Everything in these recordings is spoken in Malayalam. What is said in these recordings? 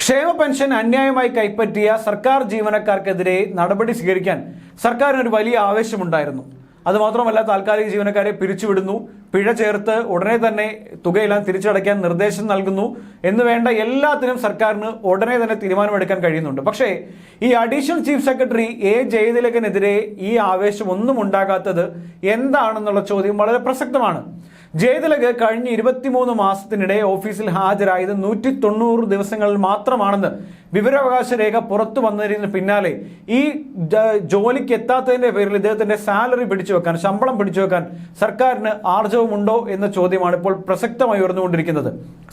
ക്ഷേമ പെൻഷൻ അന്യായമായി കൈപ്പറ്റിയ സർക്കാർ ജീവനക്കാർക്കെതിരെ നടപടി സ്വീകരിക്കാൻ സർക്കാരിന് ഒരു വലിയ ആവേശമുണ്ടായിരുന്നു. അതുമാത്രമല്ല, താൽക്കാലിക ജീവനക്കാരെ പിരിച്ചുവിടുന്നു, പിഴ ചേർത്ത് ഉടനെ തന്നെ തുകയെല്ലാം തിരിച്ചടയ്ക്കാൻ നിർദ്ദേശം നൽകുന്നു എന്ന് വേണ്ട എല്ലാത്തിനും സർക്കാരിന് ഉടനെ തന്നെ തീരുമാനമെടുക്കാൻ കഴിയുന്നുണ്ട്. പക്ഷേ ഈ അഡീഷണൽ ചീഫ് സെക്രട്ടറി എ ജയതിലകനെതിരെ ഈ ആവേശം ഒന്നും ഉണ്ടാകാത്തത് എന്താണെന്നുള്ള ചോദ്യം വളരെ പ്രസക്തമാണ്. ജയതിലക് കഴിഞ്ഞ 23 മാസത്തിനിടെ ഓഫീസിൽ ഹാജരായത് 190 ദിവസങ്ങളിൽ മാത്രമാണെന്ന് വിവരാവകാശ രേഖ പുറത്തു വന്നതിന് പിന്നാലെ ഈ ജോലിക്ക് എത്താത്തതിന്റെ പേരിൽ ഇദ്ദേഹത്തിന്റെ സാലറി പിടിച്ചു വെക്കാൻ, ശമ്പളം പിടിച്ചു വെക്കാൻ സർക്കാരിന് ആർജവമുണ്ടോ എന്ന ചോദ്യമാണ് ഇപ്പോൾ പ്രസക്തമായി ഉയർന്നുകൊണ്ടിരിക്കുന്നത്.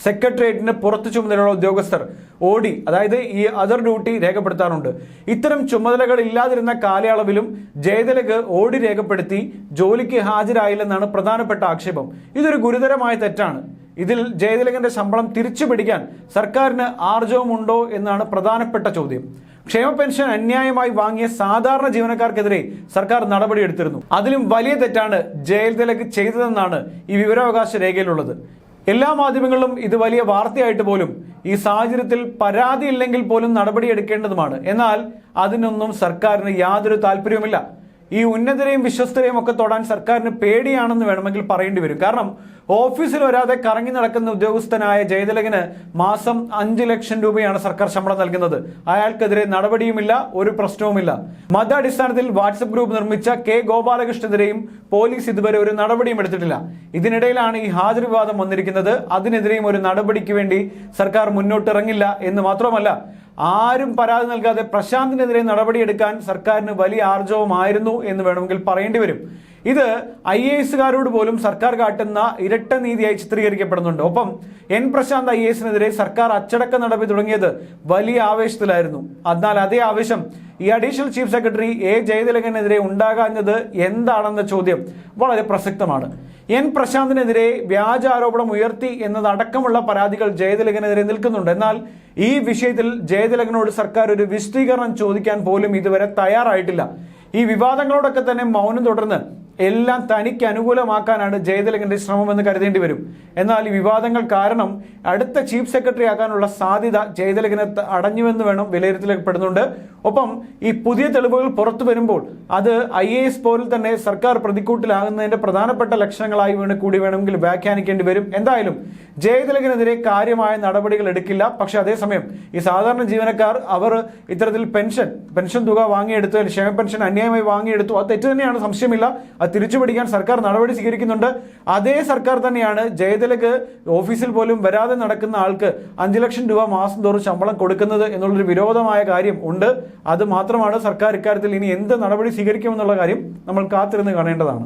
സെക്രട്ടേറിയറ്റിന് പുറത്തു ചുമതലയുള്ള ഉദ്യോഗസ്ഥർ ഓടി, അതായത് ഈ അതർ ഡ്യൂട്ടി രേഖപ്പെടുത്താറുണ്ട്. ഇത്തരം ചുമതലകൾ ഇല്ലാതിരുന്ന കാലയളവിലും ജയതിലക് ഓടി രേഖപ്പെടുത്തി ജോലിക്ക് ഹാജരായില്ലെന്നാണ് പ്രധാനപ്പെട്ട ആക്ഷേപം. ഇതൊരു ഗുരുതരമായ തെറ്റാണ്. ഇതിൽ ജയതിലകന്റെ ശമ്പളം തിരിച്ചു പിടിക്കാൻ സർക്കാരിന് ആർജവമുണ്ടോ എന്നാണ് പ്രധാനപ്പെട്ട ചോദ്യം. ക്ഷേമ പെൻഷൻ അന്യായമായി വാങ്ങിയ സാധാരണ ജീവനക്കാർക്കെതിരെ സർക്കാർ നടപടിയെടുത്തിരുന്നു. അതിലും വലിയ തെറ്റാണ് ജയതിലക് ചെയ്തതെന്നാണ് ഈ വിവരാവകാശ രേഖയിലുള്ളത്. എല്ലാ മാധ്യമങ്ങളിലും ഇത് വലിയ വാർത്തയായിട്ട് പോലും ഈ സാഹചര്യത്തിൽ പരാതിയില്ലെങ്കിൽ പോലും നടപടിയെടുക്കേണ്ടതുമാണ്. എന്നാൽ അതിനൊന്നും സർക്കാരിന് യാതൊരു താല്പര്യവുമില്ല. ഈ ഉന്നതരെയും വിശ്വസ്തരെയും ഒക്കെ തൊടാൻ സർക്കാരിന് പേടിയാണെന്ന് വേണമെങ്കിൽ പറയേണ്ടി വരും. കാരണം ഓഫീസിൽ വരാതെ കറങ്ങി നടക്കുന്ന ഉദ്യോഗസ്ഥനായ ജയതിലകിന് മാസം 5 ലക്ഷം രൂപയാണ് സർക്കാർ ശമ്പളം നൽകുന്നത്. അയാൾക്കെതിരെ നടപടിയുമില്ല, ഒരു പ്രശ്നവുമില്ല. മതാടിസ്ഥാനത്തിൽ വാട്സപ്പ് ഗ്രൂപ്പ് നിർമ്മിച്ച കെ ഗോപാലകൃഷ്ണനെതിരെയും പോലീസ് ഇതുവരെ ഒരു നടപടിയും എടുത്തിട്ടില്ല. ഇതിനിടയിലാണ് ഈ ഹാജർ വിവാദം വന്നിരിക്കുന്നത്. അതിനെതിരെയും ഒരു നടപടിക്ക് വേണ്ടി സർക്കാർ മുന്നോട്ടിറങ്ങില്ല എന്ന് മാത്രമല്ല, ആരും പരാതി നൽകാതെ പ്രശാന്തിനെതിരെ നടപടിയെടുക്കാൻ സർക്കാരിന് വലിയ ആർജവമായിരുന്നു എന്ന് വേണമെങ്കിൽ പറയേണ്ടി വരും. ഇത് IAS പോലും സർക്കാർ കാട്ടുന്ന ഇരട്ട നീതിയായി ചിത്രീകരിക്കപ്പെടുന്നുണ്ട്. ഒപ്പം പ്രശാന്ത് IASനെതിരെ സർക്കാർ അച്ചടക്ക നടപടി തുടങ്ങിയത് വലിയ ആവേശത്തിലായിരുന്നു. എന്നാൽ അതേ ആവേശം ഈ അഡീഷണൽ ചീഫ് സെക്രട്ടറി എ ജയതിലകനെതിരെ ഉണ്ടാകാഞ്ഞത് എന്താണെന്ന ചോദ്യം വളരെ പ്രസക്തമാണ്. പ്രശാന്തിനെതിരെ വ്യാജ ആരോപണം ഉയർത്തി എന്നതടക്കമുള്ള പരാതികൾ ജയതിലകനെതിരെ നിൽക്കുന്നുണ്ട്. എന്നാൽ ഈ വിഷയത്തിൽ ജയതിലകനോട് സർക്കാർ ഒരു വിശദീകരണം ചോദിക്കാൻ പോലും ഇതുവരെ തയ്യാറായിട്ടില്ല. ഈ വിവാദങ്ങളോടൊക്കെ തന്നെ മൗനം തുടർന്ന് എല്ലാം തനിക്ക് അനുകൂലമാക്കാനാണ് ജയതിലകന്റെ ശ്രമമെന്ന് കരുതേണ്ടി വരും. എന്നാൽ ഈ വിവാദങ്ങൾ കാരണം അടുത്ത ചീഫ് സെക്രട്ടറി ആകാനുള്ള സാധ്യത ജയതിലകന് അടഞ്ഞുവെന്ന് വേണം വിലയിരുത്തപ്പെടുന്നുണ്ട്. ഒപ്പം ഈ പുതിയ തെളിവുകൾ പുറത്തു വരുമ്പോൾ അത് IAS പോലിൽ തന്നെ സർക്കാർ പ്രതിക്കൂട്ടിലാകുന്നതിന്റെ പ്രധാനപ്പെട്ട ലക്ഷണങ്ങളായി കൂടി വേണമെങ്കിൽ വ്യാഖ്യാനിക്കേണ്ടി വരും. എന്തായാലും ജയതിലകനെതിരെ കാര്യമായ നടപടികൾ എടുക്കില്ല. പക്ഷെ അതേസമയം ഈ സാധാരണ ജീവനക്കാർ അവർ ഇത്തരത്തിൽ പെൻഷൻ തുക വാങ്ങിയെടുത്തു, ക്ഷേമ പെൻഷൻ അന്യായമായി വാങ്ങിയെടുത്തു, അത് തെറ്റ് തന്നെയാണ്, സംശയമില്ല. അത് തിരിച്ചുപിടിക്കാൻ സർക്കാർ നടപടി സ്വീകരിക്കുന്നുണ്ട്. അതേ സർക്കാർ തന്നെയാണ് ജയതിലക് ഓഫീസിൽ പോലും വരാതെ നടക്കുന്ന ആൾക്ക് 5 ലക്ഷം രൂപ മാസം തോറും ശമ്പളം കൊടുക്കുന്നത് എന്നുള്ളൊരു വിരോധമായ കാര്യം ഉണ്ട്. അത് മാത്രമാണ് സർക്കാർ ഇക്കാര്യത്തിൽ ഇനി എന്ത് നടപടി സ്വീകരിക്കുമെന്നുള്ള കാര്യം നമ്മൾ കാത്തിരുന്ന് കാണേണ്ടതാണ്.